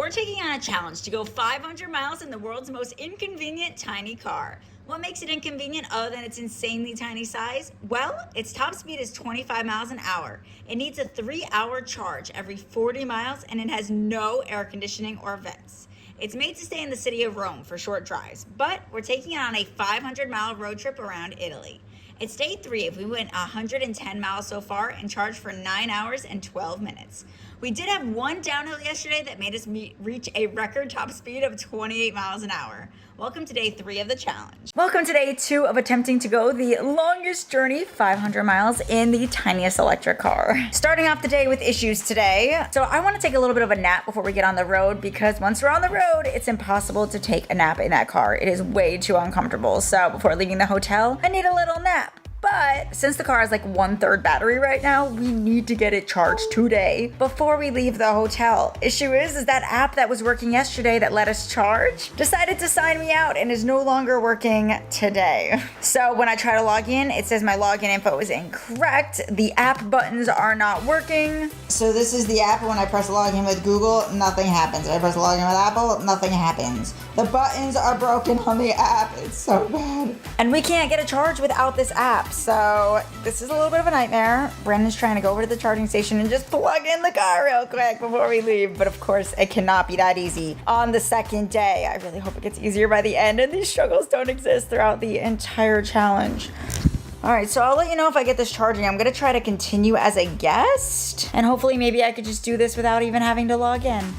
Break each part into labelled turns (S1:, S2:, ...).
S1: we're taking on a challenge to go 500 miles in the world's most inconvenient tiny car. What makes it inconvenient other than its insanely tiny size? Well, its top speed is 25 miles an hour. It needs a 3-hour charge every 40 miles, and it has no air conditioning or vents. It's made to stay in the city of Rome for short drives, but we're taking it on a 500-mile road trip around Italy. It's day 3 if we went 110 miles so far and charged for 9 hours and 12 minutes. We did have one downhill yesterday that made us reach a record top speed of 28 miles an hour. Welcome to day 3 of the challenge. Welcome to day 2 of attempting to go the longest journey, 500 miles, in the tiniest electric car. Starting off the day with issues today. So I want to take a little bit of a nap before we get on the road, because once we're on the road, it's impossible to take a nap in that car. It is way too uncomfortable. So before leaving the hotel, I need a little nap. But since the car is like 1/3 battery right now, we need to get it charged today before we leave the hotel. Issue is that app that was working yesterday that let us charge decided to sign me out and is no longer working today. So when I try to log in, it says my login info is incorrect. The app buttons are not working. So this is the app. When I press login with Google, nothing happens. If I press login with Apple, nothing happens. The buttons are broken on the app. It's so bad. And we can't get a charge without this app. So this is a little bit of a nightmare. Brandon's trying to go over to the charging station and just plug in the car real quick before we leave. But of course, it cannot be that easy on the second day. I really hope it gets easier by the end and these struggles don't exist throughout the entire challenge. All right, so I'll let you know if I get this charging. I'm gonna try to continue as a guest, and hopefully maybe I could just do this without even having to log in.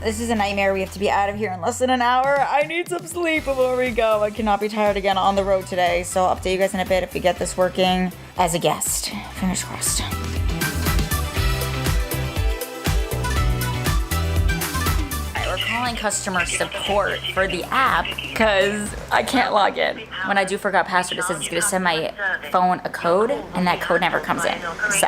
S1: This is a nightmare. We have to be out of here in less than an hour. I need some sleep before we go. I cannot be tired again on the road today. So I'll update you guys in a bit if we get this working as a guest. Fingers crossed. We're calling customer support for the app because I can't log in. When I do forgot password, it says it's gonna send my phone a code, and that code never comes in. So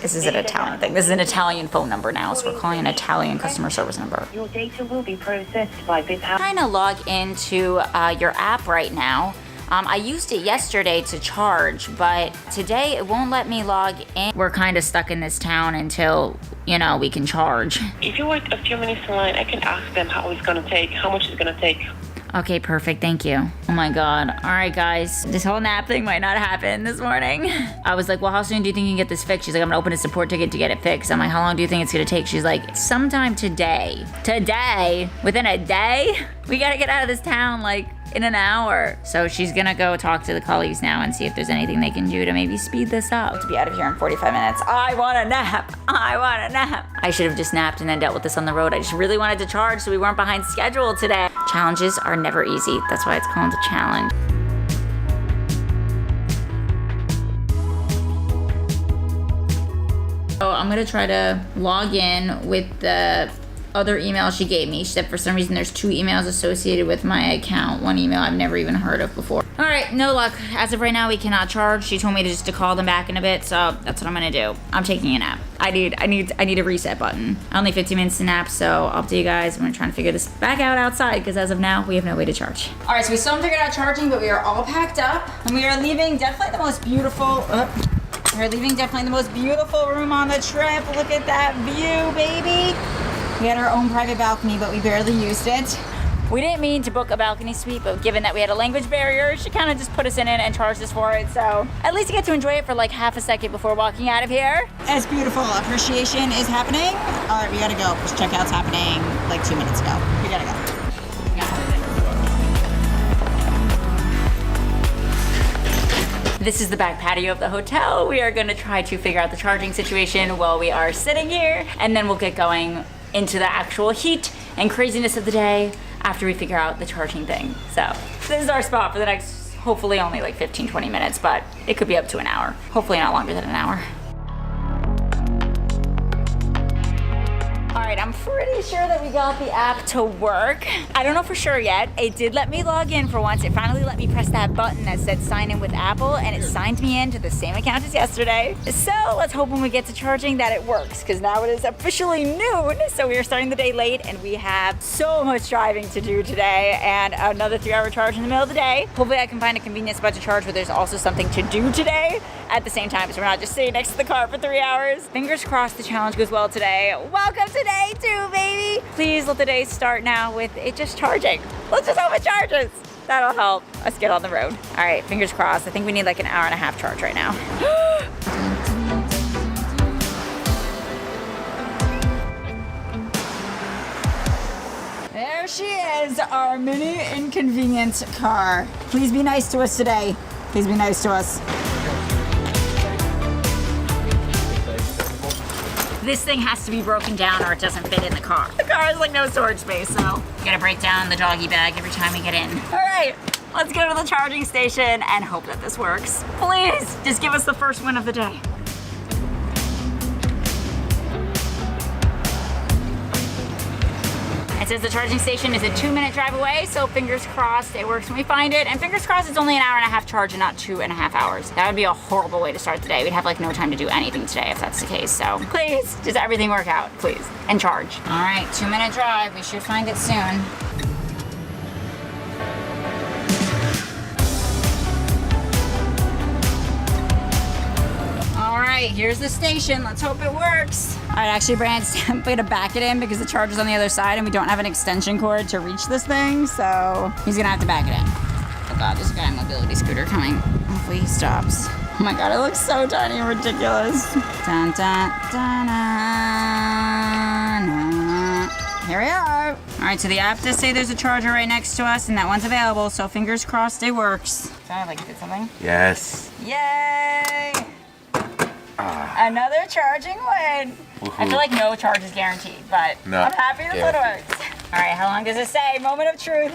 S1: this is an Italian thing. This is an Italian phone number now, so we're calling an Italian customer service number.
S2: Your data will be processed by this app.
S1: I'm trying to log into your app right now. I used it yesterday to charge, but today it won't let me log in. We're kind of stuck in this town until, you know, we can charge.
S2: If you wait a few minutes in line, I can ask them how it's gonna take, how much it's gonna take.
S1: Okay, perfect, thank you. Oh my God. All right, guys, this whole nap thing might not happen this morning. I was like, well, how soon do you think you can get this fixed? She's like, I'm gonna open a support ticket to get it fixed. I'm like, how long do you think it's gonna take? She's like, sometime today. Today? Within a day? We gotta get out of this town, like, in an hour. So she's gonna go talk to the colleagues now and see if there's anything they can do to maybe speed this up. To be out of here in 45 minutes. I want a nap. I want a nap. I should have just napped and then dealt with this on the road. I just really wanted to charge so we weren't behind schedule today. Challenges are never easy. That's why it's called a challenge. So I'm gonna try to log in with the other email she gave me. She said for some reason there's 2 emails associated with my account. One email I've never even heard of before. All right, no luck. As of right now, we cannot charge. She told me to call them back in a bit, so that's what I'm gonna do. I'm taking a nap. I need a reset button. Only 15 minutes to nap, so I'll update you guys. I'm gonna try to figure this back out outside, because as of now, we have no way to charge. All right, so we still haven't figured out charging, but we are all packed up, and we are leaving definitely the most beautiful, we're leaving definitely the most beautiful room on the trip. Look at that view, baby. We had our own private balcony, but we barely used it. We didn't mean to book a balcony suite, but given that we had a language barrier, she kind of just put us in it and charged us for it. So at least you get to enjoy it for like half a second before walking out of here. It's beautiful. Appreciation is happening. All right, we gotta go. This checkout's happening like 2 minutes ago. We gotta go. This is the back patio of the hotel. We are gonna try to figure out the charging situation while we are sitting here, and then we'll get going into the actual heat and craziness of the day after we figure out the charging thing. So this is our spot for the next, hopefully only like 15-20 minutes, but it could be up to an hour. Hopefully not longer than an hour. All right, I'm I'm pretty sure that we got the app to work. I don't know for sure yet. It did let me log in for once. It finally let me press that button that said sign in with Apple, and it signed me in to the same account as yesterday. So let's hope when we get to charging that it works, because now it is officially noon. So we are starting the day late, and we have so much driving to do today, and another 3-hour charge in the middle of the day. Hopefully I can find a convenient spot to charge where there's also something to do today at the same time, so we're not just sitting next to the car for 3 hours. Fingers crossed the challenge goes well today. Welcome to day 2, baby. Please let the day start now with it just charging. Let's just hope it charges. That'll help us get on the road. All right, fingers crossed. I think we need like an hour and a half charge right now. There she is, our mini inconvenience car. Please be nice to us today. Please be nice to us. This thing has to be broken down or it doesn't fit in the car. The car has like no storage space, so you gotta break down the doggy bag every time we get in. All right, let's go to the charging station and hope that this works. Please, just give us the first win of the day. It says the charging station is a 2-minute drive away, so fingers crossed it works when we find it. And fingers crossed it's only an hour and a half charge and not 2.5 hours. That would be a horrible way to start the day. We'd have like no time to do anything today if that's the case. So please, just everything work out, please. And charge. All right, 2-minute drive. We should find it soon. All right, here's the station. Let's hope it works. All right, actually, Brand's going to back it in because the charger's on the other side and we don't have an extension cord to reach this thing, so he's gonna have to back it in. Oh God, there's a guy on a mobility scooter coming. Hopefully he stops. Oh my God, it looks so tiny and ridiculous. Dun, dun, dun, dun, dun. Here we are. All right, so the app does say there's a charger right next to us and that one's available, so fingers crossed it works. Sounded like it did something.
S3: Yes.
S1: Yay! Another charging win.
S3: Woohoo.
S1: I feel like no charge is guaranteed, but
S3: No.
S1: I'm happy this one works. All right, how long does it say? Moment of truth.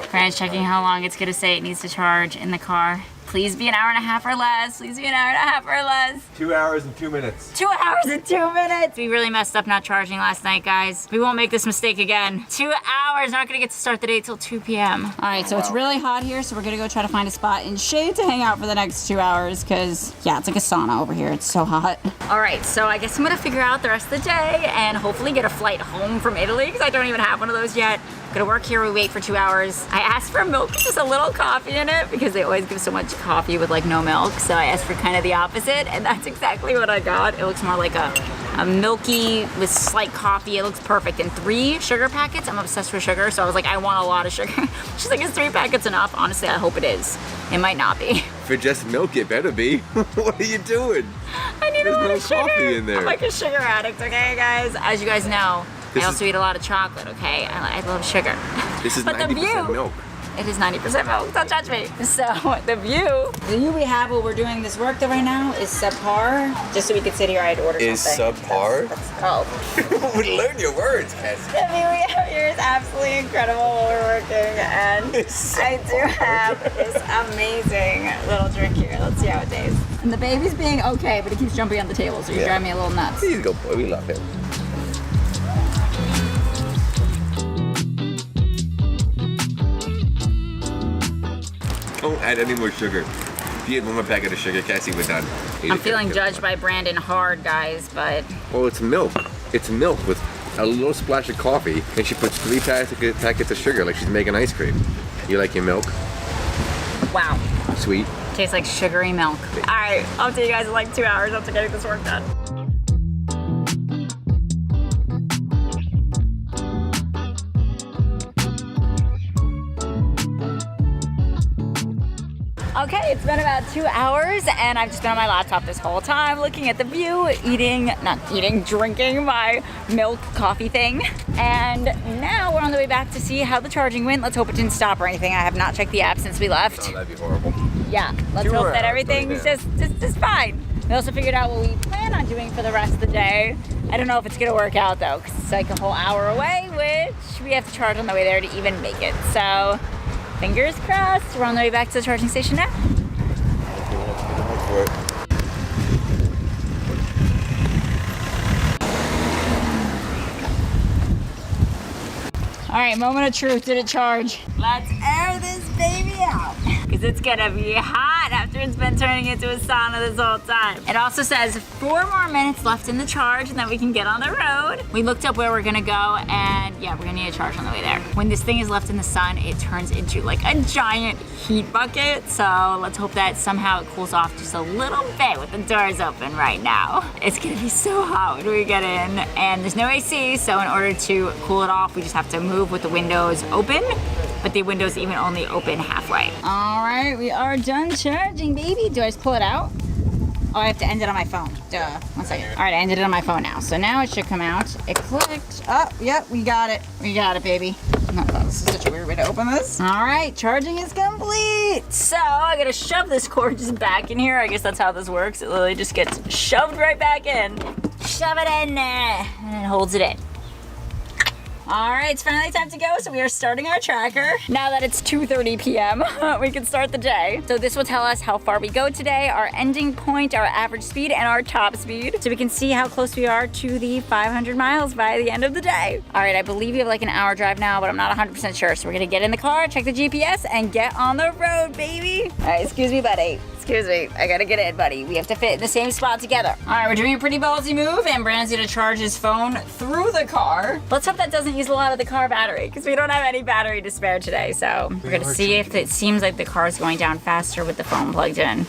S1: Fran's checking how long it's gonna say it needs to charge in the car. Please be an hour and a half or less. Please be an hour and a half or less.
S3: 2 hours and 2 minutes.
S1: 2 hours and 2 minutes. We really messed up not charging last night, guys. We won't make this mistake again. 2 hours, not gonna get to start the day till 2 p.m. All right, so it's really hot here, so we're gonna go try to find a spot in shade to hang out for the next 2 hours, because yeah, it's like a sauna over here. It's so hot. All right, so I guess I'm gonna figure out the rest of the day and hopefully get a flight home from Italy, because I don't even have one of those yet. Gonna work here, we wait for 2 hours. I asked for milk with just a little coffee in it because they always give so much coffee with like no milk. So I asked for kind of the opposite and that's exactly what I got. It looks more like a milky with slight coffee. It looks perfect. And 3 sugar packets. I'm obsessed with sugar, so I was like, I want a lot of sugar. She's like, is 3 packets enough? Honestly, I hope it is. It might not be.
S3: For just milk, it better be. What are you doing?
S1: I need
S3: There's
S1: a lot
S3: no
S1: of sugar.
S3: coffee in there.
S1: I'm like a sugar addict, okay guys? As you guys know, I also eat a lot of chocolate, okay? I love sugar.
S3: This is
S1: But the
S3: 90%
S1: view,
S3: milk.
S1: it is 90% milk, don't judge me. So the view we have while we're doing this work though right now is subpar. Just so we could sit here, I had to order
S3: Is
S1: something.
S3: subpar?
S1: That's called.
S3: Learn your words, Cassie.
S1: The view we have here is absolutely incredible while we're working, and
S3: It's
S1: I do have this amazing little drink here. Let's see how it tastes. And the baby's being okay, but he keeps jumping on the table, so he's
S3: Yeah.
S1: driving me a little nuts.
S3: He's a good boy. We love him. Don't add any more sugar. If you had one more packet of sugar, Cassie, we're done.
S1: I'm feeling judged by Brandon hard, guys, but
S3: Well, it's milk. It's milk with a little splash of coffee, and she puts 3 packets of sugar like she's making ice cream. You like your milk?
S1: wow.
S3: Sweet.
S1: Tastes like sugary milk. All right, I'll see you guys in like 2 hours after getting this work done. Okay, it's been about 2 hours and I've just been on my laptop this whole time looking at the view, drinking my milk coffee thing. And now we're on the way back to see how the charging went. Let's hope it didn't stop or anything. I have not checked the app since we left.
S3: Oh, that'd be horrible.
S1: Yeah, let's
S3: 2
S1: hope that
S3: hours,
S1: everything's
S3: yeah.
S1: just fine. We also figured out what we plan on doing for the rest of the day. I don't know if it's gonna work out though, because it's like a whole hour away, which we have to charge on the way there to even make it. So, fingers crossed. We're on the way back to the charging station now.
S3: For it.
S1: All right, moment of truth. Did it charge? Let's air this baby out. Because it's gonna be hot after it's been turning into a sauna this whole time. It also says 4 more minutes left in the charge and then we can get on the road. We looked up where we're gonna go and yeah, we're gonna need a charge on the way there. When this thing is left in the sun, it turns into like a giant heat bucket. So let's hope that somehow it cools off just a little bit with the doors open right now. It's gonna be so hot when we get in and there's no AC. So in order to cool it off, we just have to move with the windows open. But the windows even only open halfway. All right, we are done charging, baby. Do I just pull it out? Oh, I have to end it on my phone. Duh. 1 second. All right, I ended it on my phone now. So now it should come out. It clicked. Oh, yep, we got it. We got it, baby. Oh, this is such a weird way to open this. All right, charging is complete. So I gotta shove this cord just back in here. I guess that's how this works. It literally just gets shoved right back in. Shove it in there, and it holds it in. All right, it's finally time to go, so we are starting our tracker. Now that it's 2:30 p.m., we can start the day. So this will tell us how far we go today, our ending point, our average speed, and our top speed, so we can see how close we are to the 500 miles by the end of the day. All right, I believe we have like an hour drive now, but I'm not 100% sure, so we're gonna get in the car, check the GPS, and get on the road, baby. All right, excuse me, buddy. Excuse me, I gotta get in, buddy. We have to fit in the same spot together. All right, we're doing a pretty ballsy move, and Brandon's gonna charge his phone through the car. Let's hope that doesn't use a lot of the car battery, because we don't have any battery to spare today, so we're gonna see if it seems like the car is going down faster with the phone plugged in.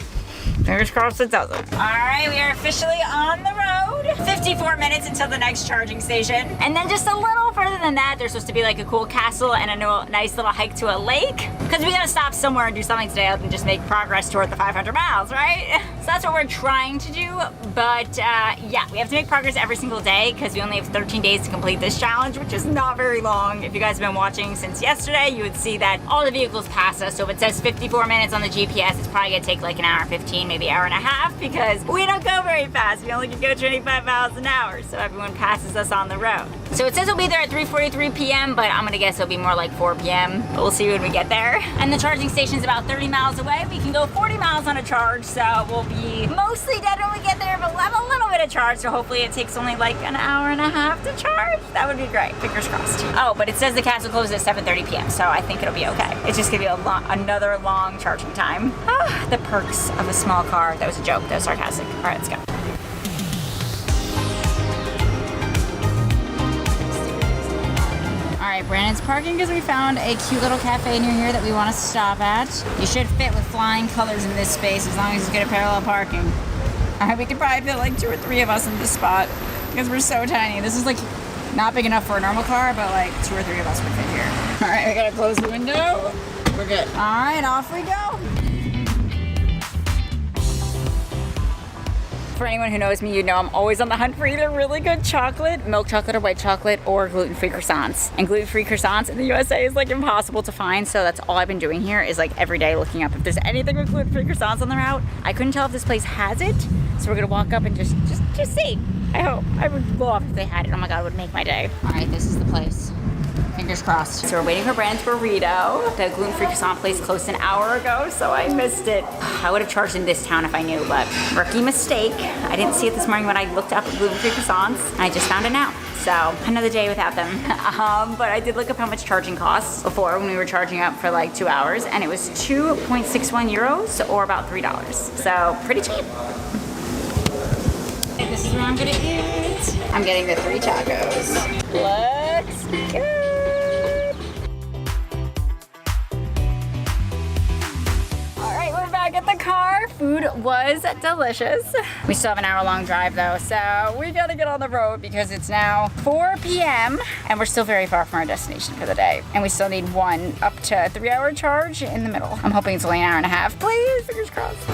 S1: Fingers crossed it doesn't. All right, we are officially on the road. 54 minutes until the next charging station. And then just a little further than that, there's supposed to be like a cool castle and a nice little hike to a lake. Because we gotta stop somewhere and do something today other than just make progress toward the 500 miles, right? So that's what we're trying to do. But yeah, we have to make progress every single day because we only have 13 days to complete this challenge, which is not very long. If you guys have been watching since yesterday, you would see that all the vehicles pass us. So if it says 54 minutes on the GPS, it's probably gonna take like an hour 15, maybe hour and a half, because we don't go very fast. We only can go 25 miles an hour, so everyone passes us on the road. So it says we'll be there at 3:43 p.m., but I'm gonna guess it'll be more like 4 p.m. But we'll see when we get there. And the charging station's about 30 miles away. We can go 40 miles on a charge, so we'll be mostly dead when we get there, but we'll have a little bit of charge, so hopefully it takes only like an hour and a half to charge. That would be great, fingers crossed. Oh, but it says the castle closes at 7:30 p.m., so I think it'll be okay. It's just gonna be another long charging time. Ah, the perks of a small car. That was a joke, that was sarcastic. All right, let's go. All right, Brandon's parking because we found a cute little cafe near here that we want to stop at. You should fit with flying colors in this space as long as it's good at parallel parking. All right, we could probably fit like 2 or 3 of us in this spot because we're so tiny. This is like not big enough for a normal car, but like 2 or 3 of us would fit here. All right, we gotta close the window. We're good. All right, off we go. For anyone who knows me, you know I'm always on the hunt for either really good chocolate, milk chocolate or white chocolate, or gluten-free croissants. And gluten-free croissants in the USA is like impossible to find, so that's all I've been doing here is like every day looking up if there's anything with gluten-free croissants on the route. I couldn't tell if this place has it, so we're gonna walk up and just see. I hope. I would love if they had it. Oh my God, it would make my day. All right, this is the place. Fingers crossed. So we're waiting for Brandon's burrito. The gluten-free croissant place closed an hour ago, so I missed it. I would have charged in this town if I knew, but rookie mistake. I didn't see it this morning when I looked up gluten-free croissants, and I just found it now. So another day without them. But I did look up how much charging costs before when we were charging up for like 2 hours, and it was 2.61 euros or about $3. So pretty cheap. This is where I'm gonna eat. I'm getting the 3 tacos. Let's go. At the car, food was delicious. We still have an hour-long drive though, so we gotta get on the road because it's now 4 p.m. and we're still very far from our destination for the day. And we still need 1 up to 3-hour charge in the middle. I'm hoping it's only an hour and a half. Please, fingers crossed.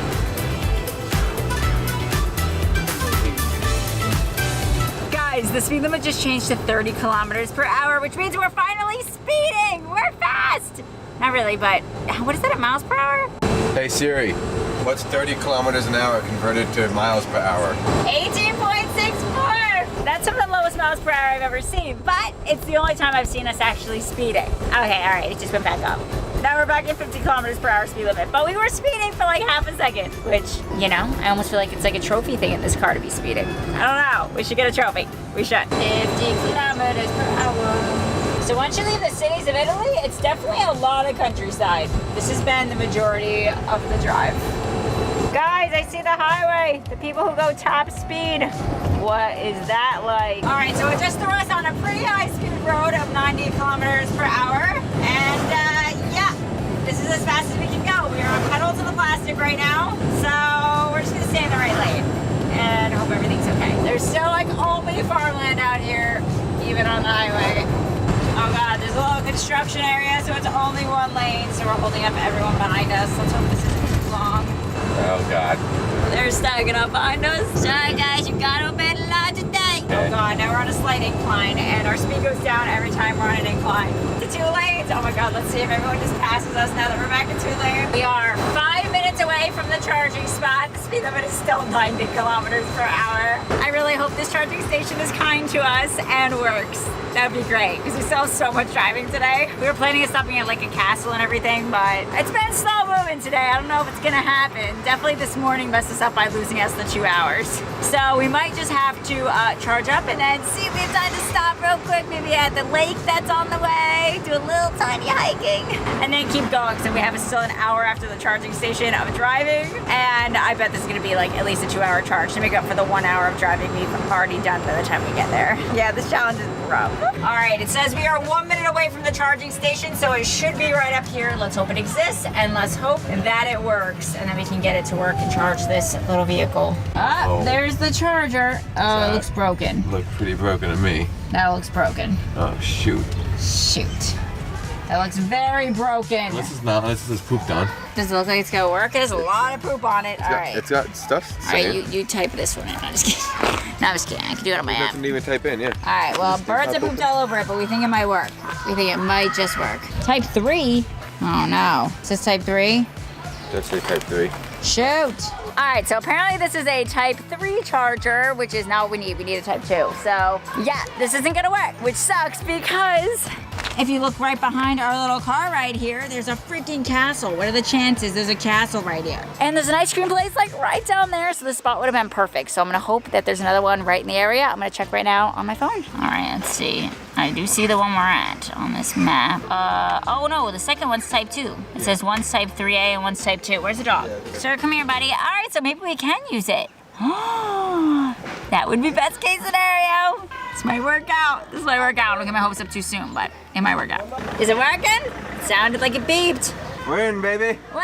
S1: Guys, the speed limit just changed to 30 kilometers per hour, which means we're finally speeding. We're fast. Not really, but what is that in miles per hour?
S3: Hey Siri, what's 30 kilometers an hour converted to miles per hour?
S1: 18.64! That's some of the lowest miles per hour I've ever seen, but it's the only time I've seen us actually speeding. Okay, all right, it just went back up. Now we're back at 50 kilometers per hour speed limit, but we were speeding for like half a second, which, you know, I almost feel like it's like a trophy thing in this car to be speeding. I don't know, we should get a trophy. We should. 50 kilometers per hour. So once you leave the cities of Italy, it's definitely a lot of countryside. This has been the majority of the drive. Guys, I see the highway. The people who go top speed. What is that like? All right, so it just threw us on a pretty high-speed road of 90 kilometers per hour. And yeah, this is as fast as we can go. We are on pedal to the plastic right now. So we're just gonna stay in the right lane and hope everything's okay. There's still like only farmland out here, even on the highway. Oh God, there's a little construction area, so it's only one lane, so we're holding up everyone behind us. Let's hope this isn't too long.
S3: Oh God.
S1: They're stacking up behind us. Sorry guys, you gotta obey the law today. Oh God, now we're on a slight incline, and our speed goes down every time we're on an incline. To 2 lanes. Oh my God, let's see if everyone just passes us now that we're back in 2 lanes. We are 5 minutes away from the charging spot. The speed limit is still 90 kilometers per hour. I really hope this charging station is kind to us and works. That'd be great, because we still have so much driving today. We were planning on stopping at like a castle and everything, but it's been slow moving today. I don't know if it's gonna happen. Definitely this morning messed us up by losing us the 2 hours. So we might just have to charge up and then see if we have time to stop real quick, maybe at the lake that's on the way, do a little tiny hiking, and then keep going. So we have still an hour after the charging station of driving, and I bet this is gonna be like at least a 2 hour charge to make up for the 1 hour of driving we've already done by the time we get there. Yeah, this challenge is rough. All right, it says we are 1 minute away from the charging station, so it should be right up here. Let's hope it exists, and let's hope that it works, and then we can get it to work and charge this little vehicle. Oh, there's the charger. Oh, it looks broken.
S3: Look pretty broken to me.
S1: That looks broken.
S3: Oh, shoot.
S1: Shoot. That looks very broken.
S3: This is not, this is pooped on.
S1: Does it look like it's gonna work? There's a lot of poop on it. All right.
S3: It's got stuff.
S1: All right, you type this one in. I'm just kidding. No, I'm just kidding. I can do it on my app.
S3: Doesn't even type in, yeah.
S1: All right, well, birds have pooped all over it, but we think it might work. We think it might just work. Type 3? Oh no. Is this type 3?
S3: That's say type 3.
S1: Shoot. All right, so apparently this is a type 3 charger, which is not what we need. We need a type 2. So yeah, this isn't gonna work, which sucks because if you look right behind our little car right here, there's a freaking castle. What are the chances there's a castle right here? And there's an ice cream place like right down there, so the spot would have been perfect. So I'm gonna hope that there's another one right in the area. I'm gonna check right now on my phone. All right, let's see. I do see the one we're at on this map. Oh no, the second one's type 2. It says one's type 3A and one's type 2. Where's the dog? Sir, come here, buddy. All right, so maybe we can use it. That would be best case scenario. This might work out. This might work out. Don't get my hopes up too soon, but it might work out. Is it working? It sounded like it beeped.
S3: We're in, baby.
S1: We're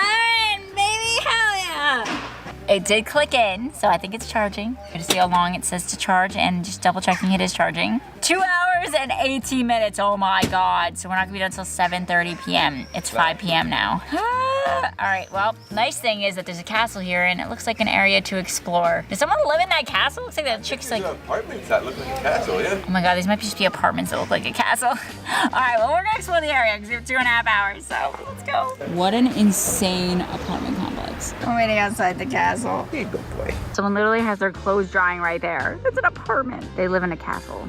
S1: in, baby. Hell yeah. It did click in, so I think it's charging. I'm gonna see how long it says to charge and just double checking it is charging. 2 hours and 18 minutes, oh my God. So we're not gonna be done until 7:30 p.m. It's 5 p.m. now. All right, well, nice thing is that there's a castle here and it looks like an area to explore. Does someone live in that castle? Looks like that chick's like...
S3: apartments that look like a castle, yeah.
S1: Oh my God, these might just be apartments that look like a castle. All right, well, we're gonna explore the area because we have 2.5 hours, so let's go. What an insane apartment complex. I'm waiting outside the castle.
S3: Hey, good boy.
S1: Someone literally has their clothes drying right there. It's an apartment. They live in a castle.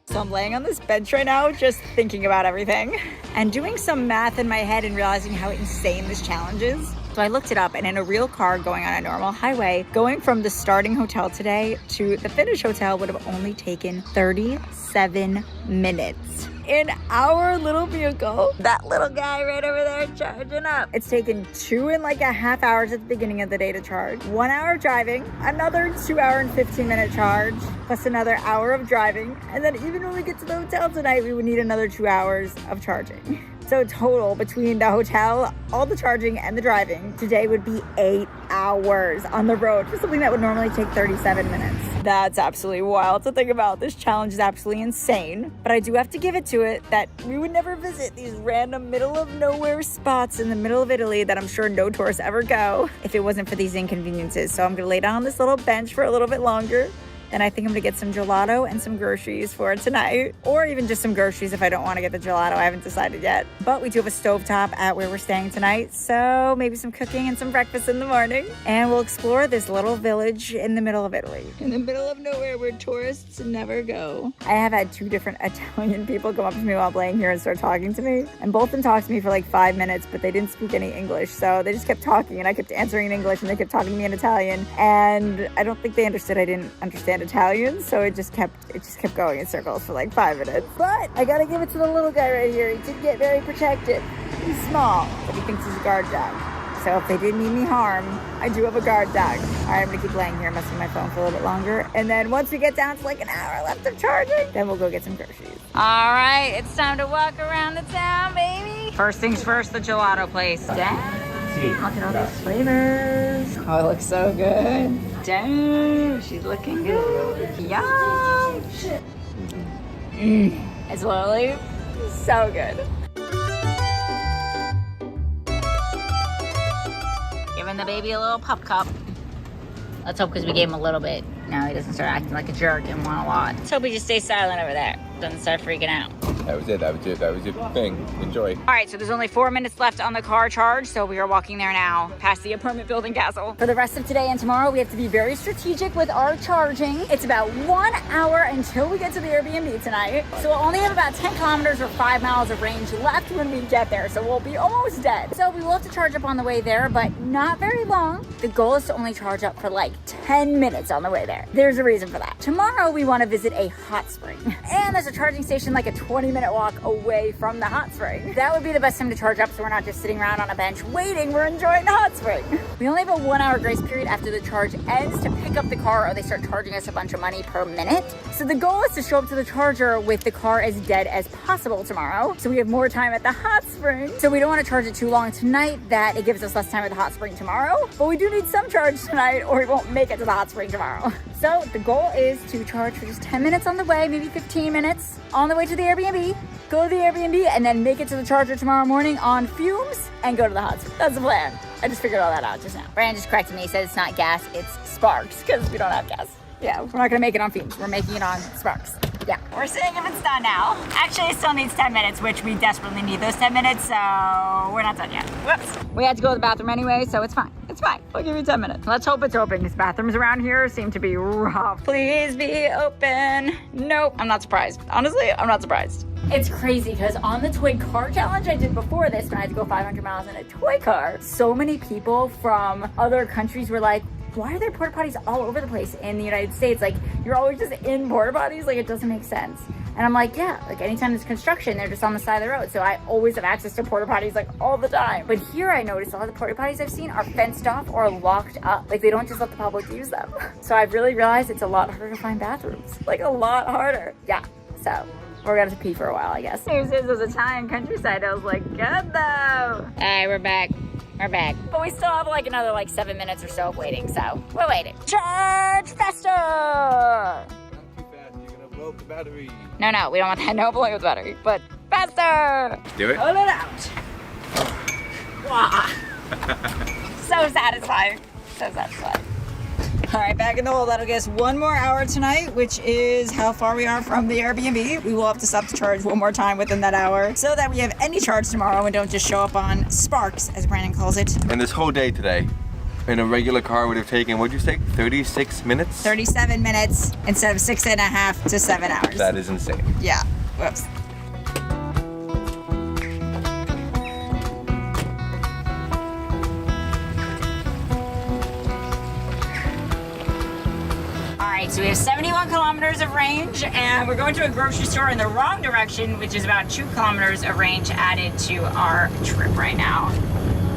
S1: So I'm laying on this bench right now, just thinking about everything and doing some math in my head and realizing how insane this challenge is. So I looked it up, and in a real car going on a normal highway, going from the starting hotel today to the finish hotel would have only taken 37 minutes. In our little vehicle, that little guy right over there charging up. It's taken 2.5 hours at the beginning of the day to charge, 1 hour driving, another 2 hour and 15 minute charge, plus another hour of driving. And then even when we get to the hotel tonight, we would need another 2 hours of charging. So total between the hotel, all the charging and the driving, today would be 8 hours on the road for something that would normally take 37 minutes. That's absolutely wild to think about. This challenge is absolutely insane, but I do have to give it to it that we would never visit these random middle of nowhere spots in the middle of Italy that I'm sure no tourists ever go if it wasn't for these inconveniences. So I'm gonna lay down on this little bench for a little bit longer. Then I think I'm gonna get some gelato and some groceries for tonight, or even just some groceries if I don't wanna get the gelato. I haven't decided yet. But we do have a stovetop at where we're staying tonight, so maybe some cooking and some breakfast in the morning. And we'll explore this little village in the middle of Italy. In the middle of nowhere where tourists never go. I have had 2 different Italian people come up to me while playing here and start talking to me. And both of them talked to me for like 5 minutes, but they didn't speak any English. So they just kept talking and I kept answering in English and they kept talking to me in Italian. And I don't think they understood I didn't understand forget Italian, so it just kept going in circles for like 5 minutes. But I gotta give it to the little guy right here. He did get very protective. He's small, but he thinks he's a guard dog. So if they did mean me harm, I do have a guard dog. All right, I'm gonna keep laying here, messing with my phone for a little bit longer. And then once we get down to like an hour left of charging, then we'll go get some groceries. All right, it's time to walk around the town, baby. First things first, the gelato place. Damn. Look at all these flavors. Oh, it looks so good. Damn, she's looking good. Yum. It's literally so good. Giving the baby a little pup cup. Let's hope because we gave him a little bit. Now he doesn't start acting like a jerk and want a lot. Let's hope he just stays silent over there. Doesn't start freaking out.
S3: That was it. That was your thing. Enjoy.
S1: All right, so there's only 4 minutes left on the car charge, so we are walking there now, past the apartment building castle. For the rest of today and tomorrow, we have to be very strategic with our charging. It's about 1 hour until we get to the Airbnb tonight. So we'll only have about 10 kilometers or 5 miles of range left when we get there, so we'll be almost dead. So we will have to charge up on the way there, but not very long. The goal is to only charge up for like 10 minutes on the way there. There's a reason for that. Tomorrow, we want to visit a hot spring. And there's a charging station like a 20-minute walk away from the hot spring. That would be the best time to charge up so we're not just sitting around on a bench waiting. We're enjoying the hot spring. We only have a 1 hour grace period after the charge ends to pick up the car or they start charging us a bunch of money per minute. So the goal is to show up to the charger with the car as dead as possible tomorrow. So we have more time at the hot spring. So we don't want to charge it too long tonight that it gives us less time at the hot spring tomorrow. But we do need some charge tonight or we won't make it to the hot spring tomorrow. So the goal is to charge for just 10 minutes on the way, maybe 15 minutes on the way to the Airbnb. Go to the Airbnb and then make it to the charger tomorrow morning on fumes and go to the hot spring. That's the plan. I just figured all that out just now. Brandon just corrected me. He said it's not gas, it's sparks because we don't have gas. Yeah, we're not gonna make it on fumes. We're making it on sparks. Yeah, we're seeing if it's done now. Actually, it still needs 10 minutes, which we desperately need those 10 minutes, so we're not done yet. Whoops. We had to go to the bathroom anyway, so it's fine. It's fine. We'll give you 10 minutes. Let's hope it's open, because bathrooms around here seem to be rough. Please be open. Nope, I'm not surprised. Honestly, I'm not surprised. It's crazy because on the toy car challenge I did before this, when I had to go 500 miles in a toy car, so many people from other countries were like, why are there porta potties all over the place in the United States? Like, you're always just in porta potties? Like, it doesn't make sense. And I'm like, yeah, like anytime there's construction, they're just on the side of the road. So I always have access to porta potties like all the time. But here I noticed a lot of the porta potties I've seen are fenced off or locked up. Like they don't just let the public use them. So I've really realized it's a lot harder to find bathrooms. Like a lot harder. Yeah, so we're gonna have to pee for a while, I guess. Here's those Italian countryside. I was like, good though. All right, we're back. We're back. But we still have like another like 7 minutes or so of waiting, so we're waiting. Charge faster!
S3: Not too fast, you're gonna blow up the battery.
S1: No, we don't want that. No blowing with battery, but faster!
S3: Do it.
S1: Pull it out. Wow. So satisfying. So satisfying. All right, back in the hole. That'll get us 1 more hour tonight, which is how far we are from the Airbnb. We will have to stop to charge 1 more time within that hour so that we have any charge tomorrow and don't just show up on sparks, as Brandon calls it.
S3: And this whole day today, in a regular car would have taken, what'd you say, 36 minutes? 37
S1: minutes instead of 6.5 to 7 hours.
S3: That is insane.
S1: Yeah, whoops. So we have 71 kilometers of range and we're going to a grocery store in the wrong direction, which is about 2 kilometers of range added to our trip right now.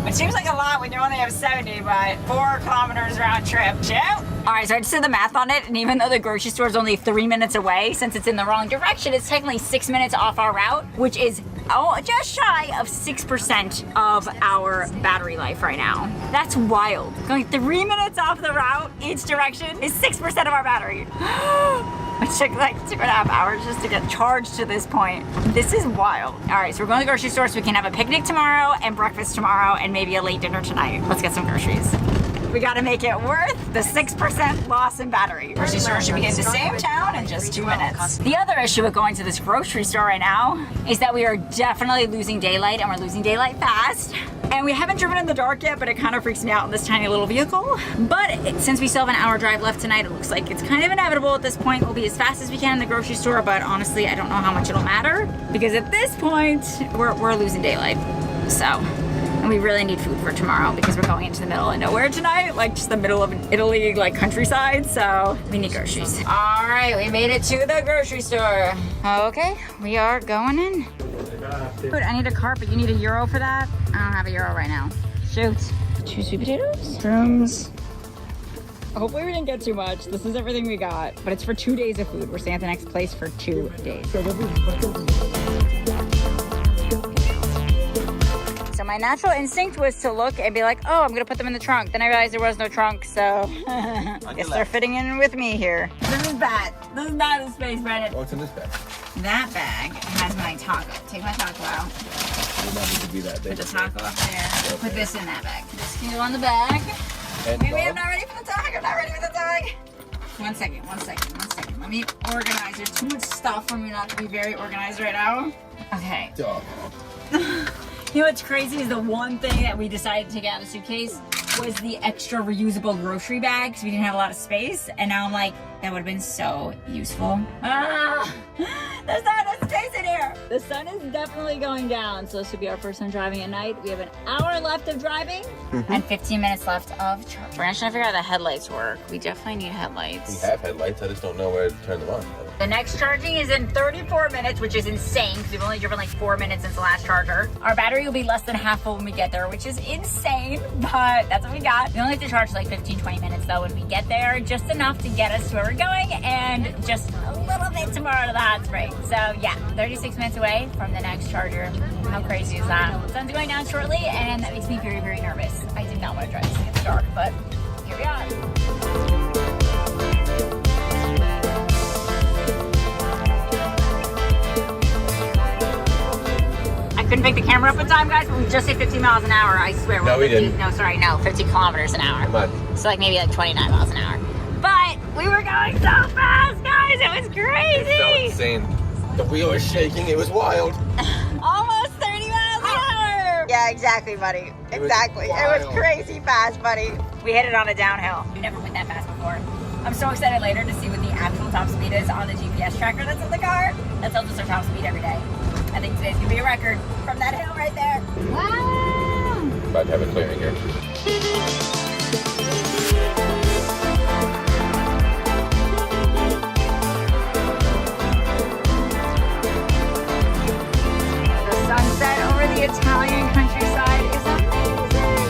S1: It seems like a lot when you only have 70, but 4 kilometers round trip. Chill. All right, so I just did the math on it, and even though the grocery store is only 3 minutes away, since it's in the wrong direction, it's technically 6 minutes off our route, which is just shy of 6% of our battery life right now. That's wild. Going 3 minutes off the route each direction is 6% of our battery. It took like 2.5 hours just to get charged to this point. This is wild. All right, so we're going to the grocery store so we can have a picnic tomorrow and breakfast tomorrow and maybe a late dinner tonight. Let's get some groceries. We gotta make it worth the 6% loss in battery. Grocery store should be in the same town in just 2 minutes. The other issue with going to this grocery store right now is that we are definitely losing daylight, and we're losing daylight fast. And we haven't driven in the dark yet, but it kind of freaks me out in this tiny little vehicle. But since we still have an hour drive left tonight, it looks like it's kind of inevitable at this point. We'll be as fast as we can in the grocery store, but honestly, I don't know how much it'll matter because at this point, we're losing daylight. So. And we really need food for tomorrow because we're going into the middle of nowhere tonight, like just the middle of an Italy like countryside, so we need groceries. All right, we made it to the grocery store. Okay, we are going in. Dude, I need a cart, but you need €1 for that? I don't have €1 right now. Shoot. 2 sweet potatoes, shrooms. Hopefully we didn't get too much. This is everything we got, but it's for 2 days of food. We're staying at the next place for 2 days. So my natural instinct was to look and be like, oh, I'm gonna put them in the trunk. Then I realized there was no trunk, so I guess they're fitting in with me here. This is bad. This is not the space, Brennan.
S3: What's in this bag?
S1: That bag has my taco. Take my taco out.
S3: It doesn't need to be that big.
S1: Put the taco up there. Put this in that bag. This can go on the bag. Maybe I'm not ready for the tag. I'm not ready for the tag. One second. Let me organize. There's too much stuff for me not to be very organized right now. Okay.
S3: Dog.
S1: You know what's crazy is the one thing that we decided to take out of the suitcase was the extra reusable grocery bag because we didn't have a lot of space. And now I'm like, that would have been so useful. Ah, there's not enough space in here. The sun is definitely going down, so this will be our first time driving at night. We have an hour left of driving and 15 minutes left of charge. We're trying to figure out how the headlights work. We definitely need headlights.
S3: We have headlights, I just don't know where to turn them on.
S1: The next charging is in 34 minutes, which is insane because we've only driven like 4 minutes since the last charger. Our battery will be less than half full when we get there, which is insane, but that's what we got. We only have to charge like 15-20 minutes though when we get there, just enough to get us to where we're going and just a little bit tomorrow to the hot spring. So yeah, 36 minutes away from the next charger. How crazy is that? The sun's going down shortly and that makes me very, very nervous. I did not want to drive this thing in the dark, but here we are. Couldn't pick the camera up in time, guys, but we just hit 50 miles an hour, I swear.
S3: No, we didn't.
S1: No, sorry, no, 50 kilometers an hour.
S3: Come on.
S1: So like maybe like 29 miles an hour. But we were going so fast, guys, it was crazy.
S3: It felt insane. The wheel was shaking, it was wild.
S1: Almost 30 miles an hour. Yeah, exactly, buddy. Exactly. It was crazy fast, buddy. We hit it on a downhill. We never went that fast before. I'm so excited later to see what the actual top speed is on the GPS tracker that's in the car. That tells us our top speed every day. I think today's gonna be a record from that hill right there. Wow!
S3: About to have a clearing here.
S1: The sunset over the Italian countryside is amazing.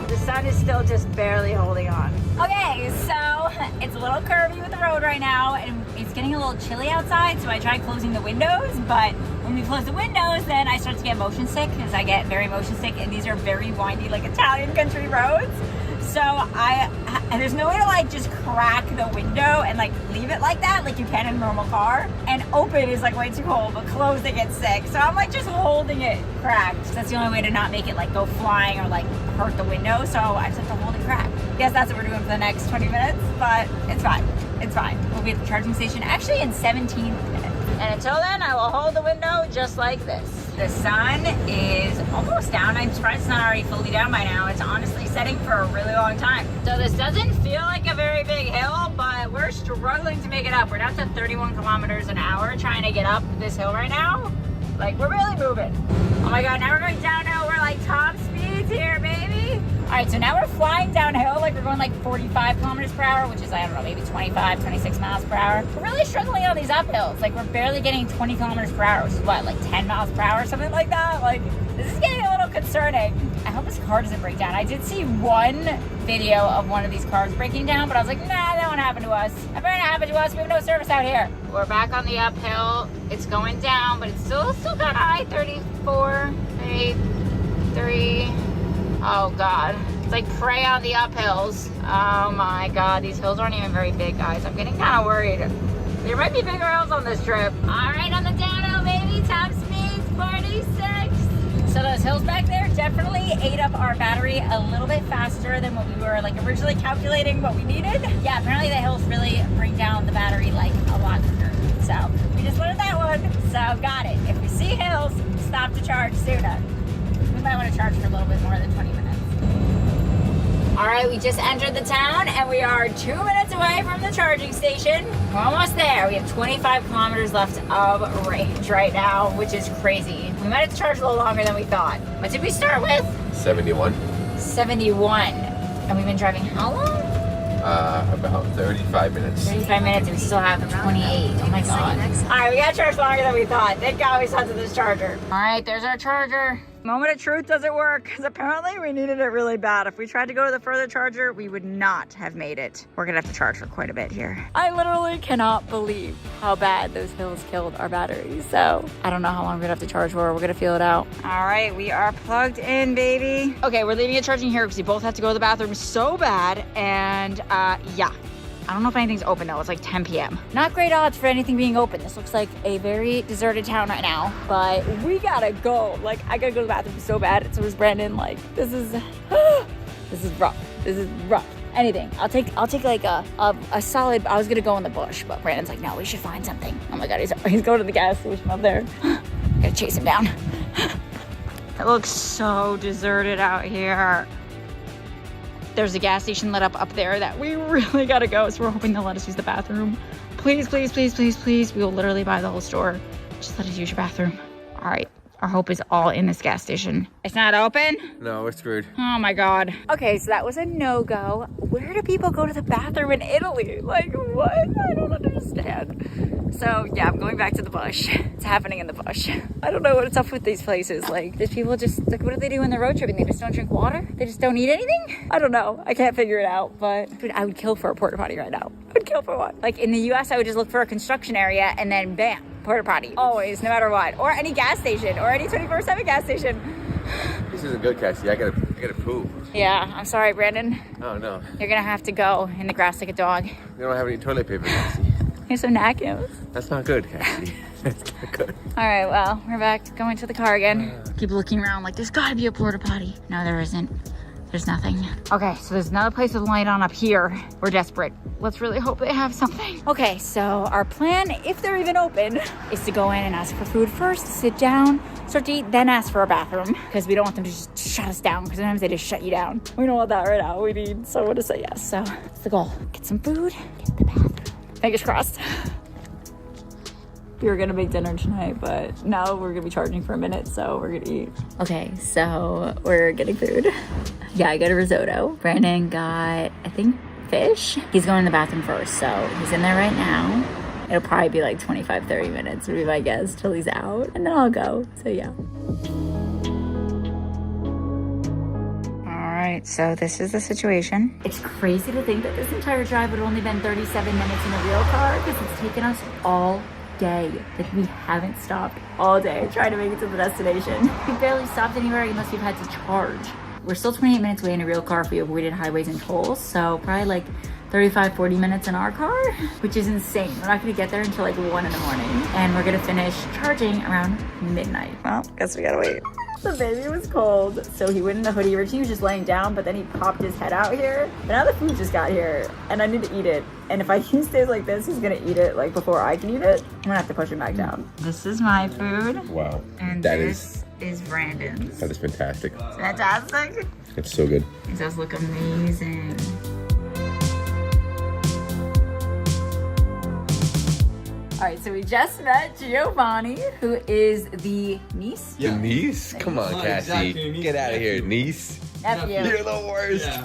S1: The sun is still just barely holding on. Okay, so it's a little curvy with the road right now, and it's getting a little chilly outside, so I tried closing the windows, but when we close the windows, then I start to get motion sick, because I get very motion sick, and these are very windy, like Italian country roads. So and there's no way to like just crack the window and like leave it like that, like you can in a normal car. And open is like way too cold, but closed it gets sick. So I'm like just holding it cracked. So that's the only way to not make it like go flying or like hurt the window. So I just have to hold it cracked. Guess that's what we're doing for the next 20 minutes, but it's fine. It's fine. We'll be at the charging station actually in 17 minutes. And until then, I will hold the window just like this. The sun is almost down. I'm surprised it's not already fully down by now. It's honestly setting for a really long time. So this doesn't feel like a very big hill, but we're struggling to make it up. We're down to 31 kilometers an hour trying to get up this hill right now. Like, we're really moving. Oh my God, now we're going downhill. We're like top speeds here, baby. All right, so now we're flying downhill. Like, we're going like 45 kilometers per hour, which is, I don't know, maybe 25, 26 miles per hour. We're really struggling on these uphills. Like, we're barely getting 20 kilometers per hour, which is what, like 10 miles per hour or something like that? Like, this is getting a little concerning. I hope this car doesn't break down. I did see one video of one of these cars breaking down, but I was like, nah, that won't happen to us. That better not happen to us. We have no service out here. We're back on the uphill. It's going down, but it's still kind of high. 34, 33. Oh God. It's like prey on the uphills. Oh my God, these hills aren't even very big, guys. I'm getting kind of worried. There might be bigger hills on this trip. All right, on the downhill, baby. Top speeds, 46. So those hills back there definitely ate up our battery a little bit faster than what we were like originally calculating what we needed. Yeah, apparently the hills really bring down the battery like a lot quicker. So we just learned that one. So got it. If we see hills, stop to charge sooner. We might want to charge for a little bit more than 20 minutes. All right, we just entered the town and we are 2 minutes away from the charging station. We're almost there. We have 25 kilometers left of range right now, which is crazy. We might have to charge a little longer than we thought. What did we start with?
S3: 71.
S1: 71. And we've been driving how long?
S3: About 35 minutes.
S1: 35 minutes and we still have 28. Oh my God. All right, we got charged longer than we thought. Thank God we stopped at this charger. All right, there's our charger. Moment of truth doesn't work because apparently we needed it really bad. If we tried to go to the further charger, we would not have made it. We're gonna have to charge for quite a bit here. I literally cannot believe how bad those hills killed our batteries. So I don't know how long we're gonna have to charge for. We're gonna feel it out. All right, we are plugged in, baby. Okay, we're leaving it charging here because we both have to go to the bathroom so bad. And yeah. I don't know if anything's open though. It's like 10 p.m. Not great odds for anything being open. This looks like a very deserted town right now, but we gotta go. Like, I gotta go to the bathroom so bad. So is Brandon. Like, this is rough. This is rough. Anything. I'll take like a solid. I was gonna go in the bush, but Brandon's like, no, we should find something. Oh my God, he's going to the gas station up there. Gotta chase him down. It looks so deserted out here. There's a gas station lit up there that we really gotta go, so we're hoping they'll let us use the bathroom. Please, please, please, please, please. We will literally buy the whole store. Just let us use your bathroom. All right, our hope is all in this gas station. It's not open?
S3: No, we're screwed.
S1: Oh my God. Okay, so that was a no-go. Where do people go to the bathroom in Italy? Like, what? I don't understand. So yeah, I'm going back to the bush. It's happening in the bush. I don't know what's up with these places. Like, these people just, like, what do they do when they're road tripping? They just don't drink water? They just don't eat anything? I don't know. I can't figure it out, but I would kill for a porta potty right now. I would kill for one. Like, in the US, I would just look for a construction area and then bam, porta potty. Always, no matter what. Or any gas station, or any 24/7 gas station.
S3: This isn't good, Cassie. I gotta poop.
S1: Yeah, I'm sorry, Brandon.
S3: Oh no.
S1: You're gonna have to go in the grass like a dog.
S3: We don't have any toilet paper, Cassie.
S1: Here's some napkins.
S3: That's not good, Cassie. That's not good.
S1: All right, well, we're back going to the car again. Keep looking around like there's gotta be a porta potty. No, there isn't. There's nothing. Okay, so there's another place with a light on up here. We're desperate. Let's really hope they have something. Okay, so our plan, if they're even open, is to go in and ask for food first, sit down, start to eat, then ask for a bathroom. Because we don't want them to just shut us down, because sometimes they just shut you down. We don't want that right now. We need someone to say yes. So that's the goal. Get some food, get to the bathroom. Fingers crossed. We were gonna make dinner tonight, but now we're gonna be charging for a minute, so we're gonna eat. Okay, so we're getting food. Yeah, I got a risotto. Brandon got, I think, fish. He's going to the bathroom first, so he's in there right now. It'll probably be like 25-30 minutes would be my guess till he's out, and then I'll go. So yeah. All right, so this is the situation. It's crazy to think that this entire drive would have only been 37 minutes in a real car because it's taken us all day. Like, we haven't stopped all day trying to make it to the destination. We barely stopped anywhere unless we've had to charge. We're still 28 minutes away in a real car if we avoided highways and tolls, so probably like 35-40 minutes in our car, which is insane. We're not gonna get there until like 1 in the morning, and we're gonna finish charging around midnight. Well, guess we gotta wait. The baby was cold, so he went in the hoodie. Originally he was just laying down, but then he popped his head out here. But now the food just got here, and I need to eat it. And if he stays like this, he's gonna eat it like before I can eat it. I'm gonna have to push him back down. This is my food.
S3: Wow.
S1: And
S3: that
S1: this is Brandon's.
S3: That is fantastic.
S1: Fantastic.
S3: It's so good.
S1: It does look amazing. All right, so we just met Giovanni, who is the niece?
S3: The niece? Come on, Cassie.
S4: Exactly.
S3: Get out of here, niece.
S1: Nephew.
S3: You're the worst.
S4: Yeah.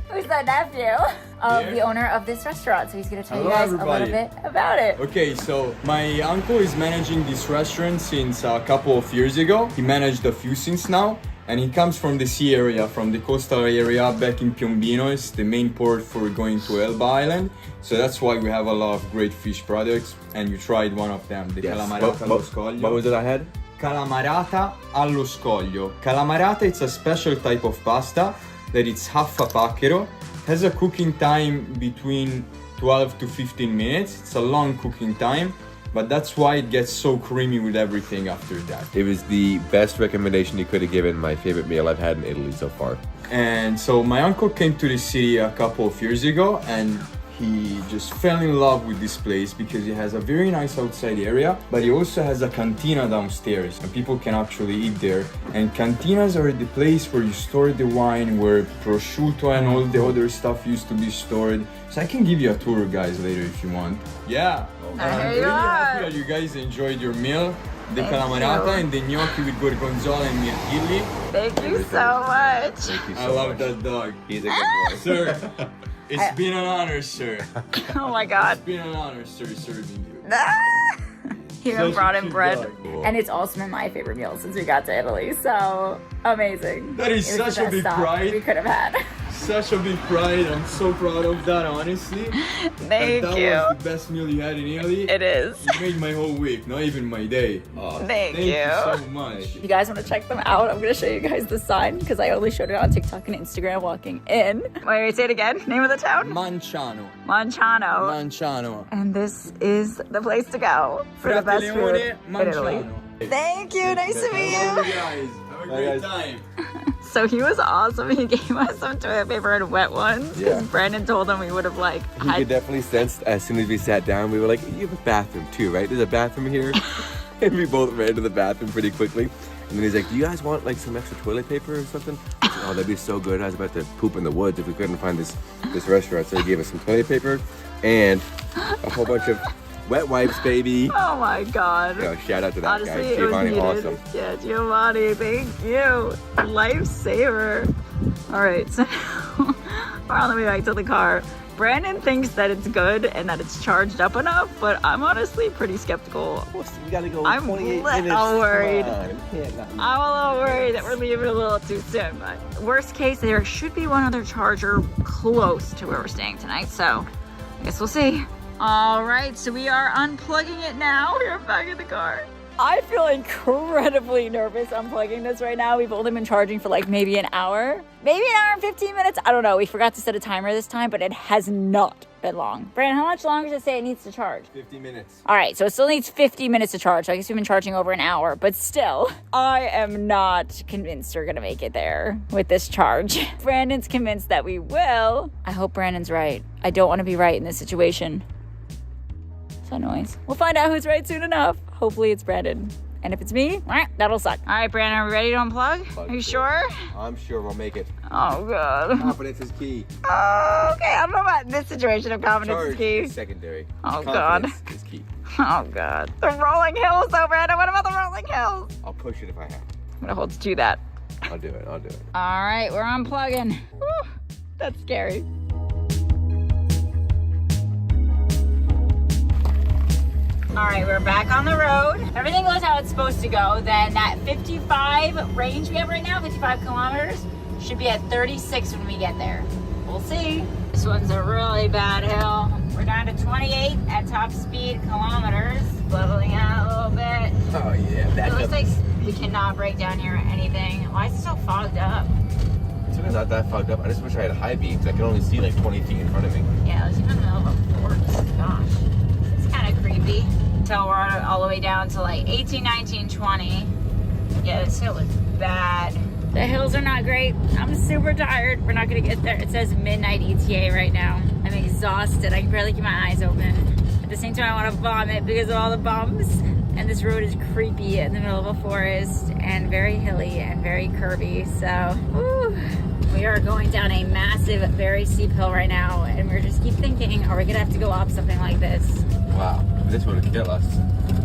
S1: Who's the nephew of the owner of this restaurant? So he's gonna tell you
S4: Hello,
S1: guys
S4: everybody.
S1: a little bit about it.
S4: Okay, so my uncle is managing this restaurant since a couple of years ago. He managed a few since now, and he comes from the sea area, from the coastal area back in Piombino. It's the main port for going to Elba Island. So that's why we have a lot of great fish products, and you tried one of them, the calamarata allo scoglio.
S3: What was it I had?
S4: Calamarata allo scoglio. Calamarata, it's a special type of pasta that it's half a pacchero. Has a cooking time between 12 to 15 minutes. It's a long cooking time, but that's why it gets so creamy with everything after that.
S3: It was the best recommendation you could have given. My favorite meal I've had in Italy so far.
S4: And so my uncle came to the city a couple of years ago, and he just fell in love with this place because it has a very nice outside area, but it also has a cantina downstairs and people can actually eat there. And cantinas are the place where you store the wine, where prosciutto and all the other stuff used to be stored. So I can give you a tour, guys, later if you want. Yeah, I'm really happy that you guys enjoyed your meal. The calamarata and the gnocchi with gorgonzola and mirtilli.
S1: Thank you so much.
S3: Thank you so
S4: I love
S3: much.
S4: that dog.
S3: He's a good boy.
S4: Sir, it's been an honor, sir.
S1: Oh my God.
S4: It's been an honor, sir, serving you.
S1: Here,
S4: Such a
S1: brought in
S4: cute
S1: bread.
S4: dog.
S1: And it's also been my favorite meal since we got to Italy. So amazing.
S4: That is
S1: It was
S4: such
S1: the
S4: a big
S1: best stop
S4: pride.
S1: we could have had.
S4: Such a big pride. I'm so proud of that, honestly.
S1: Thank
S4: that
S1: you.
S4: was the best meal you had in Italy.
S1: It is.
S4: You made my whole week, not even my day. Oh,
S1: Thank
S4: you
S1: you.
S4: so much.
S1: If you guys want to check them out, I'm going to show you guys the sign because I only showed it on TikTok and Instagram walking in. Wait, say it again. Name of the town?
S4: Manciano.
S1: Monciano.
S4: Manciano.
S1: And this is the place to go for the best food
S4: Fratellone
S1: in Italy.
S4: Manciano.
S1: Thank you. Nice to meet you.
S4: Guys, have a great time.
S1: So he was awesome. He gave us some toilet paper and wet ones.
S3: Yeah.
S1: Because Brandon told him we would have like
S3: You could definitely sense as soon as we sat down, we were like, you have a bathroom too, right? There's a bathroom here. And we both ran to the bathroom pretty quickly. And then he's like, do you guys want like some extra toilet paper or something? I said, oh, that'd be so good. I was about to poop in the woods if we couldn't find this restaurant. So he gave us some toilet paper and a whole bunch of wet wipes, baby.
S1: Oh my God.
S3: Yo, shout out to that
S1: Honestly,
S3: guy.
S1: it was
S3: Giovanni,
S1: needed.
S3: awesome.
S1: Yeah, Giovanni, thank you. Lifesaver. All right, so we're on the way back to the car. Brandon thinks that it's good and that it's charged up enough, but I'm honestly pretty skeptical.
S3: We gotta go
S1: I'm
S3: 28
S1: a
S3: minutes.
S1: little worried.
S3: Come on, we can't not-
S1: I'm a little worried that we're leaving a little too soon, but worst case, there should be one other charger close to where we're staying tonight, so I guess we'll see. All right, so we are unplugging it now. We're back in the car. I feel incredibly nervous unplugging this right now. We've only been charging for like maybe an hour. Maybe an hour and 15 minutes. I don't know. We forgot to set a timer this time, but it has not been long. Brandon, how much longer does it say it needs to charge?
S3: 50 minutes.
S1: All right, so it still needs 50 minutes to charge. So I guess we've been charging over an hour, but still, I am not convinced we're gonna make it there with this charge. Brandon's convinced that we will. I hope Brandon's right. I don't want to be right in this situation. What's that noise? We'll find out who's right soon enough. Hopefully it's Brandon. And if it's me, that'll suck. All right, Brandon, are we ready to unplug? Are you sure?
S3: I'm sure we'll make it.
S1: Oh, God.
S3: Confidence is key.
S1: Oh, okay, I don't know about this situation of confidence is
S3: Charge
S1: key.
S3: is secondary.
S1: Oh, God.
S3: Confidence is key.
S1: Oh, God. The rolling hills, though, Brandon. What about the rolling hills?
S3: I'll push it if I have to.
S1: I'm going to hold you to that.
S3: I'll do it. I'll do it.
S1: All right, we're unplugging. Whew, that's scary. All right, we're back on the road. If everything goes how it's supposed to go, then that 55 range we have right now, 55 kilometers, should be at 36 when we get there. We'll see. This one's a really bad hill. We're down to 28 at top speed kilometers, leveling out a little bit.
S3: Oh, yeah.
S1: It looks like we cannot break down here or anything. Why is it so fogged up?
S3: It's really not that fogged up. I just wish I had high beams. I can only see like 20 feet in front of me.
S1: Yeah, it was even in the middle of a forest. Gosh, it's kind of creepy. So we're all the way down to like 18, 19, 20. Yeah, this hill is bad. The hills are not great. I'm super tired. We're not gonna get there. It says midnight ETA right now. I'm exhausted. I can barely keep my eyes open. At the same time, I want to vomit because of all the bumps. And this road is creepy in the middle of a forest and very hilly and very curvy. So, whew. We are going down a massive, very steep hill right now. And we're just keep thinking, are we gonna have to go up something like this?
S3: Wow. This would kill us.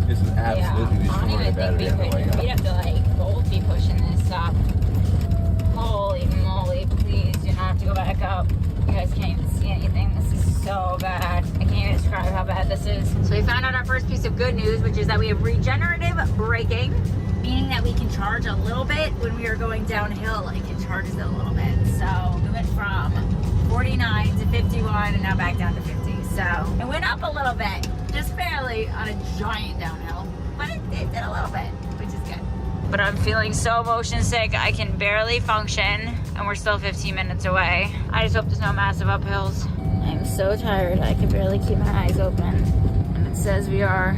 S3: This is absolutely
S1: I don't
S3: destroying the
S1: even
S3: battery
S1: think
S3: on the way
S1: we'd
S3: up.
S1: have to like both be pushing this up. Holy moly, please do not have to go back up. You guys can't even see anything. This is so bad. I can't even describe how bad this is. So we found out our first piece of good news, which is that we have regenerative braking, meaning that we can charge a little bit when we are going downhill. Like it charges it a little bit. So we went from 49 to 51 and now back down to 50. So it went up a little bit, just barely on a giant downhill, but it did a little bit, which is good. But I'm feeling so motion sick, I can barely function, and we're still 15 minutes away. I just hope there's no massive uphills. I'm so tired, I can barely keep my eyes open. And it says we are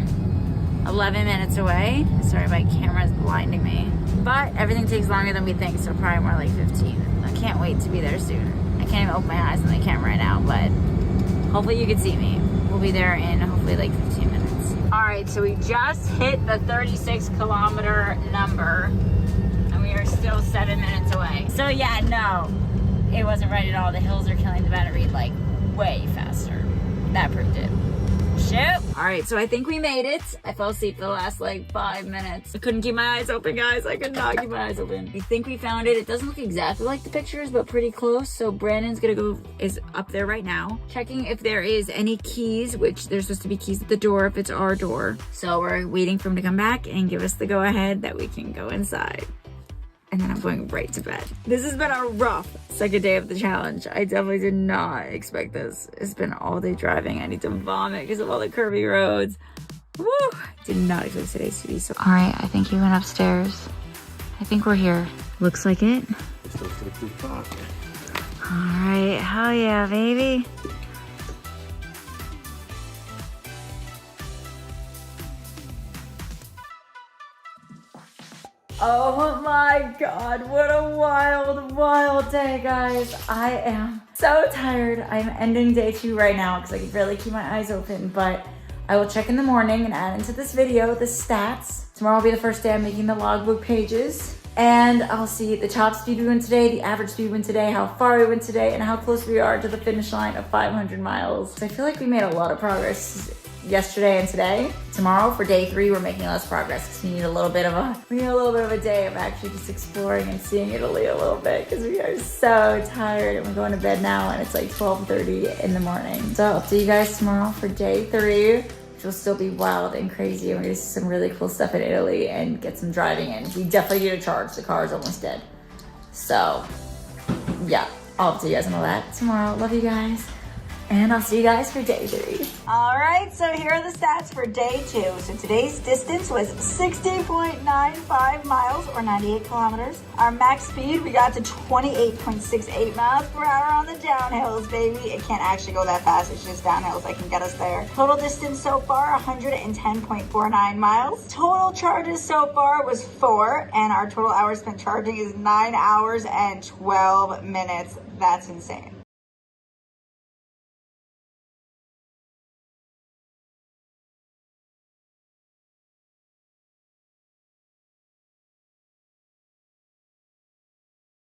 S1: 11 minutes away. Sorry, my camera's blinding me. But everything takes longer than we think, so probably more like 15. I can't wait to be there soon. I can't even open my eyes on the camera right now, but Hopefully you can see me. We'll be there in hopefully like 15 minutes. All right, so we just hit the 36-kilometer number and we are still 7 minutes away. So yeah, no, it wasn't right at all. The hills are killing the battery like way faster. That proved it. Shoot. All right, so I think we made it. I fell asleep for the last like 5 minutes. I couldn't keep my eyes open, guys. I could not keep my eyes open. We think we found it. It doesn't look exactly like the pictures, but pretty close. So Brandon's is up there right now, checking if there is any keys, which there's supposed to be keys at the door if it's our door. So we're waiting for him to come back and give us the go ahead that we can go inside. And then I'm going right to bed. This has been a rough second day of the challenge. I definitely did not expect this. It's been all day driving. I need to vomit because of all the curvy roads. Woo! Did not expect today's to be so. All right, I think he went upstairs. I think we're here. Looks like it. All right, hell yeah, baby. Oh my God, what a wild day, guys. I am so tired. I'm ending day 2 right now because I can barely keep my eyes open, but I will check in the morning and add into this video the stats. Tomorrow will be the first day I'm making the logbook pages, and I'll see the top speed we went today, the average speed we went today, how far we went today, and how close we are to the finish line of 500 miles. So I feel like we made a lot of progress yesterday and today. Tomorrow for day 3, we're making less progress because we need a little bit of a day of actually just exploring and seeing Italy a little bit because we are so tired and we're going to bed now and it's like 12:30 in the morning. So I'll see you guys tomorrow for day 3, which will still be wild and crazy. And we're gonna see some really cool stuff in Italy and get some driving in. We definitely need a charge. The car is almost dead. So yeah, I'll see you guys on all that tomorrow. Love you guys. And I'll see you guys for day 3. All right, so here are the stats for day 2. So today's distance was 60.95 miles or 98 kilometers. Our max speed, we got to 28.68 miles per hour on the downhills, baby. It can't actually go that fast. It's just downhills that can get us there. Total distance so far, 110.49 miles. Total charges so far was 4, and our total hours spent charging is 9 hours and 12 minutes. That's insane.